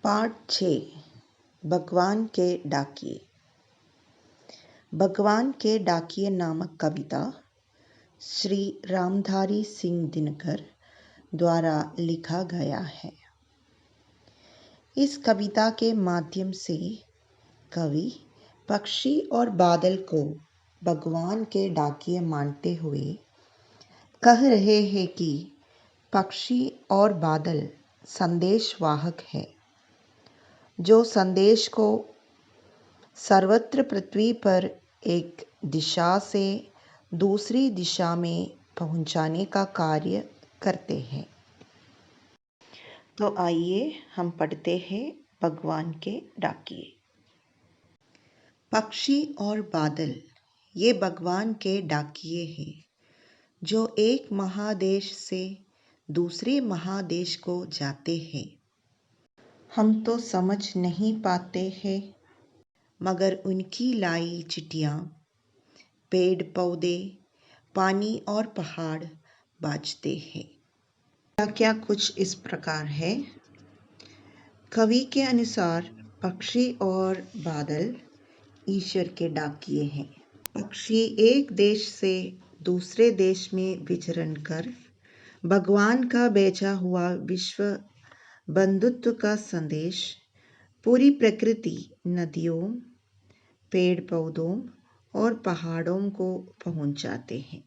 पाठ 6 भगवान के डाकिए। भगवान के डाकिए नामक कविता श्री रामधारी सिंह दिनकर द्वारा लिखा गया है। इस कविता के माध्यम से कवि पक्षी और बादल को भगवान के डाकिए मानते हुए कह रहे हैं कि पक्षी और बादल संदेशवाहक है, जो संदेश को सर्वत्र पृथ्वी पर एक दिशा से दूसरी दिशा में पहुंचाने का कार्य करते हैं। तो आइए हम पढ़ते हैं भगवान के डाकिए। पक्षी और बादल ये भगवान के डाकिए हैं, जो एक महादेश से दूसरे महादेश को जाते हैं। हम तो समझ नहीं पाते हैं, मगर उनकी लाई चिट्ठियाँ, पेड़ पौधे, पानी और पहाड़ बाजते हैं। क्या कुछ इस प्रकार है। कवि के अनुसार पक्षी और बादल ईश्वर के डाकिए हैं। पक्षी एक देश से दूसरे देश में विचरण कर भगवान का भेजा हुआ विश्व बंधुत्व का संदेश पूरी प्रकृति, नदियों, पेड़ पौधों और पहाड़ों को पहुंचाते हैं।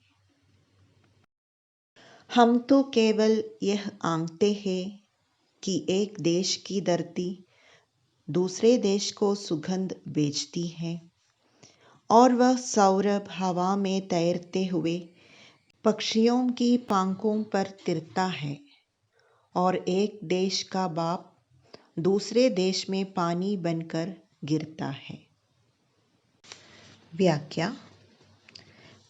हम तो केवल यह आंकते हैं कि एक देश की धरती दूसरे देश को सुगंध बेचती है और वह सौरभ हवा में तैरते हुए पक्षियों की पंखों पर तिरता है और एक देश का बाप दूसरे देश में पानी बनकर गिरता है। व्याख्या।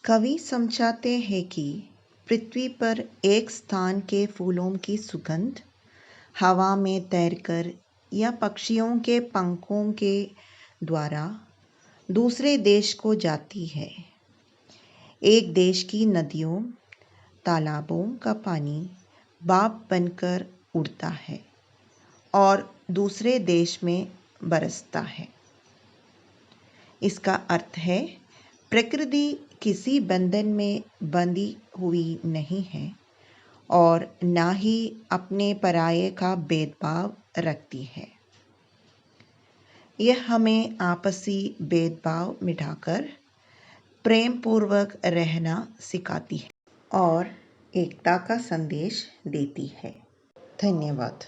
कवि समझाते हैं कि पृथ्वी पर एक स्थान के फूलों की सुगंध हवा में तैरकर या पक्षियों के पंखों के द्वारा दूसरे देश को जाती है। एक देश की नदियों, तालाबों का पानी बाप बनकर उड़ता है और दूसरे देश में बरसता है। इसका अर्थ है, प्रकृति किसी बंधन में बंधी हुई नहीं है और ना ही अपने पराये का भेदभाव रखती है। यह हमें आपसी भेदभाव मिटाकर प्रेम पूर्वक रहना सिखाती है और एकता का संदेश देती है। धन्यवाद।